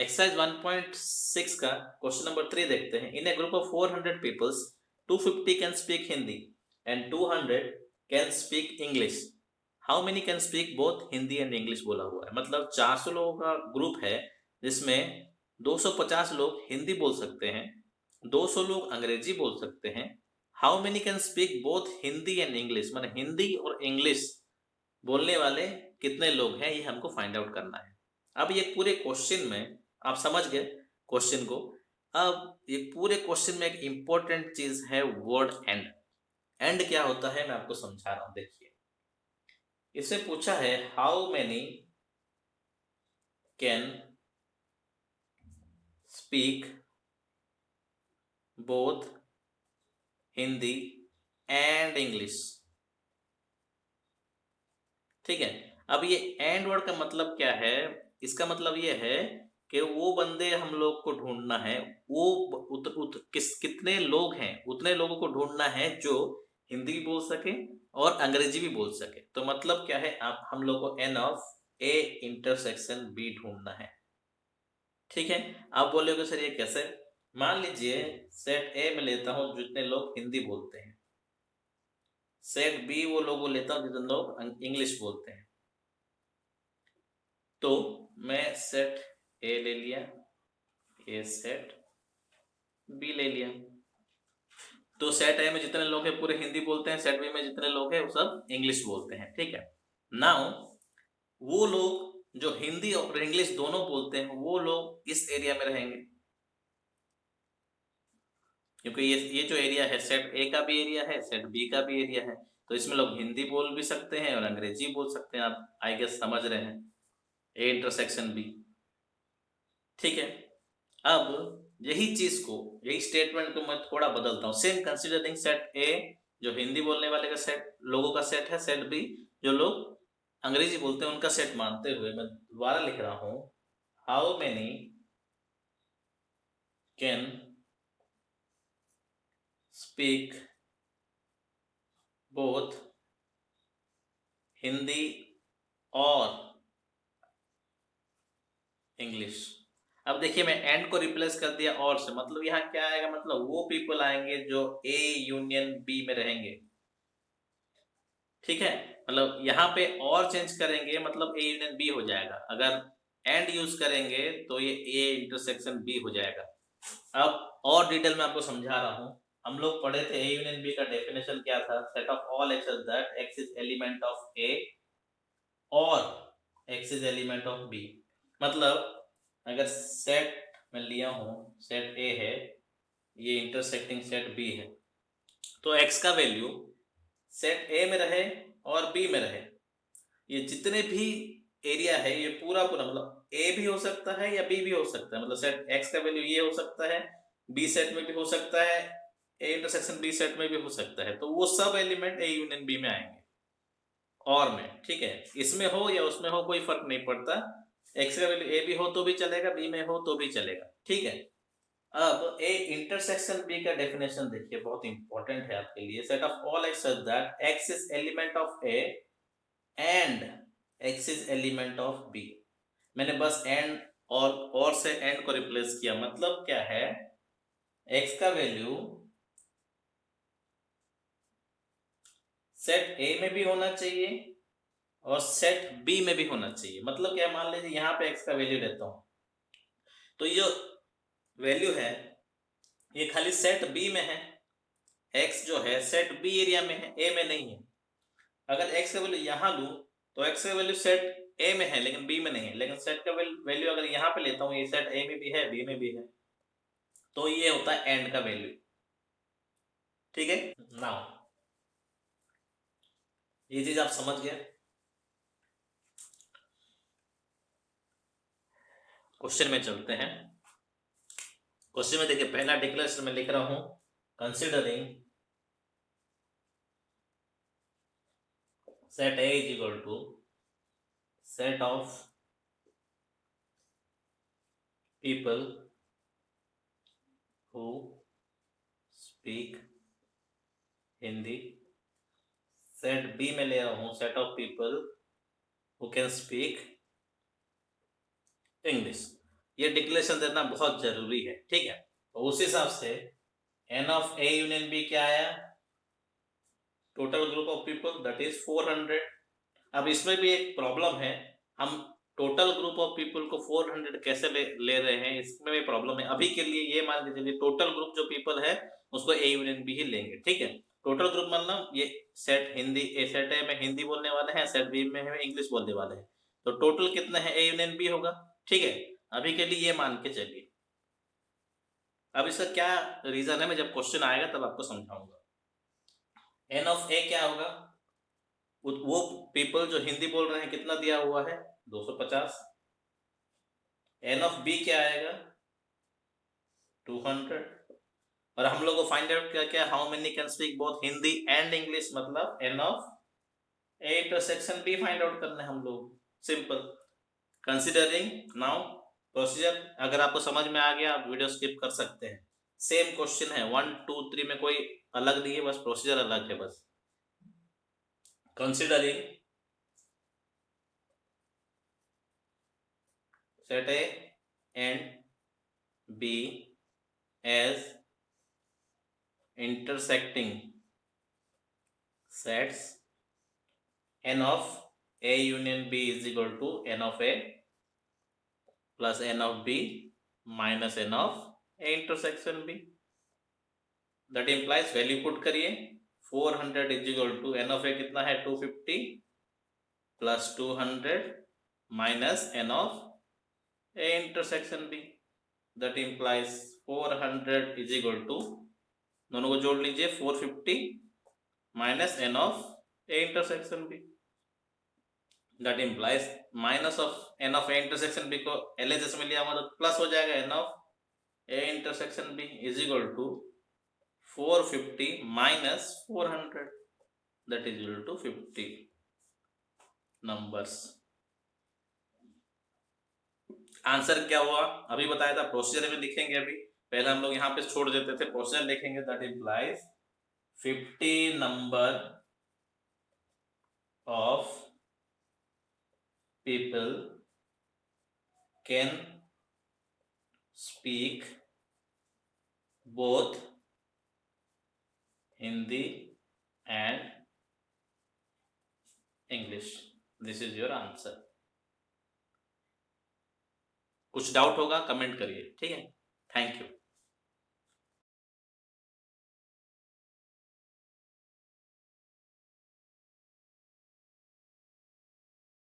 Exercise 1.6 का question number 3 देखते हैं। In a group of 400 peoples 250 can speak Hindi and 200 can speak English. How many can speak both Hindi and English बोला हुआ है। मतलब 400 लोगों का ग्रुप है जिसमें 250 लोग हिंदी बोल सकते हैं, 200 लोग अंग्रेजी बोल सकते हैं। How many can speak both Hindi and English, मतलब हिंदी और इंग्लिश बोलने वाले कितने लोग हैं, ये हमको फाइंड आउट करना है। अब ये पूरे क्वेश्चन में आप समझ गए क्वेश्चन को। अब ये पूरे क्वेश्चन में एक इंपॉर्टेंट चीज है वर्ड एंड। एंड क्या होता है मैं आपको समझा रहा हूं, देखिए। इससे पूछा है how many can speak both Hindi and English. ठीक है। अब ये एंड वर्ड का मतलब क्या है? इसका मतलब ये है कि वो बंदे हम लोग को ढूंढना है, वो कितने लोग हैं, उतने लोगों को ढूंढना है जो हिंदी भी बोल सके और अंग्रेजी भी बोल सके। तो मतलब क्या है, आप हम लोग को N of A intersection B ढूंढना है। ठीक है। आप बोलोगे सर ये कैसे? मान लीजिए सेट ए में लेता हूं जितने लोग हिंदी बोलते हैं, सेट बी वो लोगों लेता हूं जितने लोग इंग्लिश बोलते हैं। तो मैं सेट ए ले लिया, ए सेट बी ले लिया। तो सेट ए में जितने लोग हैं पूरे हिंदी बोलते हैं, सेट बी में जितने लोग हैं वो सब इंग्लिश बोलते हैं। ठीक है। नाउ वो लोग जो हिंदी और इंग्लिश दोनों बोलते हैं वो लोग इस एरिया में रहेंगे, क्योंकि ये जो एरिया है सेट ए का भी एरिया है, सेट बी का भी एरिया है। तो इसमें लोग हिंदी बोल भी सकते हैं और अंग्रेजी बोल सकते हैं। आप आई गेस समझ रहे हैं, ए इंटरसेक्शन बी। ठीक है। अब यही चीज को, यही स्टेटमेंट को मैं थोड़ा बदलता हूं। सेम कंसिडरिंग सेट ए जो हिंदी बोलने वाले का सेट, लोगों का सेट है, सेट बी जो लोग अंग्रेजी बोलते हैं उनका सेट मानते हुए मैं दोबारा लिख रहा हूं how many can speak both Hindi और इंग्लिश। अब देखिए मैं एंड को रिप्लेस कर दिया और से, मतलब यहाँ क्या आएगा, मतलब वो पीपल आएंगे जो ए यूनियन बी में रहेंगे। ठीक है। मतलब यहाँ पे और चेंज करेंगे मतलब ए यूनियन बी हो जाएगा। अगर एंड यूज करेंगे तो ये ए इंटरसेक्शन बी हो जाएगा। अब और डिटेल में आपको समझा रहा हूँ। हम लोग पढ़े थे ए यूनियन बी का डेफिनेशन क्या था, set of all X that X is element of A और X is element of B. मतलब अगर सेट में लिया हूं, सेट ए है, ये इंटरसेक्टिंग सेट बी है, तो एक्स का वैल्यू सेट ए में रहे और बी में रहे। ये जितने भी एरिया है ये पूरा पूरा, मतलब ए भी हो सकता है या बी भी हो सकता है। मतलब सेट एक्स का वैल्यू ये हो सकता है, बी सेट में भी हो सकता है, ए इंटरसेक्शन बी सेट में भी हो सकता है। तो वो सब एलिमेंट ए यूनियन बी में आएंगे और में। ठीक है। इसमें हो या उसमें हो कोई फर्क नहीं पड़ता। एक्स का वैल्यू ए भी हो तो भी चलेगा, बी में हो तो भी चलेगा। ठीक है। अब ए इंटरसेक्शन बी का डेफिनेशन देखिए, बहुत इंपॉर्टेंट है आपके लिए। Set of all X such that X is element of A and X is element of B. मैंने बस एंड और से एंड को रिप्लेस किया। मतलब क्या है, एक्स का वैल्यू सेट ए में भी होना चाहिए और सेट बी में भी होना चाहिए। मतलब क्या, मान लीजिए यहां पे एक्स का वैल्यू लेता हूं, तो ये वैल्यू है ये खाली सेट बी में है। एक्स जो है सेट बी एरिया में है, ए में नहीं है। अगर एक्स का वैल्यू यहां लूं तो एक्स का वैल्यू सेट ए में है लेकिन बी में नहीं है। लेकिन सेट का वैल्यू अगर यहां पे लेता हूं, ये सेट ए में भी है बी में भी है, तो ये होता है एंड का वैल्यू। ठीक है। नाउ ये चीज आप समझ गए। क्वेश्चन में चलते हैं। क्वेश्चन में देखिए पहला डिक्लेरेशन में लिख रहा हूं, considering set A is equal to set of people who speak Hindi. Set B में ले रहा हूं set of people who can speak English. ये डिक्लेरेशन देना बहुत जरूरी है, ठीक है। तो उस हिसाब से n of A union B क्या आया, total group of people that is 400। अब इसमें भी एक प्रॉब्लम है, हम टोटल ग्रुप ऑफ पीपल को 400 कैसे ले रहे हैं, इसमें भी प्रॉब्लम है। अभी के लिए ये मान के चलिए टोटल ग्रुप जो पीपल है उसको A यूनियन B ही लेंगे, ठीक है। टोटल ग्रुप मतलब ये सेट हिंदी ए सेट है में हिंदी बोलने वाले हैं, सेट बी में है इंग्लिश बोलने वाले हैं, तो टोटल कितना है A यूनियन B होगा, ठीक है। अभी के लिए ये मान के चलिए। अब इसका क्या रीजन है, मैं जब क्वेश्चन आएगा तब आपको समझाऊंगा। एन ऑफ ए क्या होगा, वो पीपल जो हिंदी बोल रहे हैं कितना दिया हुआ है 250। एन ऑफ बी क्या आएगा 200। और हम लोग को फाइंड आउट क्या क्या, how many can speak both Hindi and English, मतलब N of A intersection B find out करना है हम लोग, सिंपल। कंसिडरिंग नाउ प्रोसीजर, अगर आपको समझ में आ गया आप वीडियो स्किप कर सकते हैं। सेम क्वेश्चन है 1 2 3 में कोई अलग नहीं है, बस प्रोसीजर अलग है बस। Considering set A and B as intersecting sets, n of A union B is equal to n of A plus n of B minus n of A intersection B. That implies value put करिए, 400 is equal to n of A कितना है 250 plus 200 minus n of A intersection B. That implies 400 is equal to, दोनों को जोड़ लीजिए, 450 minus N of A intersection B. That implies minus of N of A intersection B को LHS में लिया हमारा प्लस हो जाएगा, N of A intersection B is equal to 450 minus 400 that is equal to 50 numbers. Answer क्या हुआ अभी बताया था, प्रोसीजर में लिखेंगे। अभी पहले हम लोग यहाँ पे छोड़ देते थे, प्रोसीजर लिखेंगे। That implies 50 number of people can speak both Hindi and English. This is your answer. कुछ डाउट होगा कमेंट करिए, ठीक है। Thank you.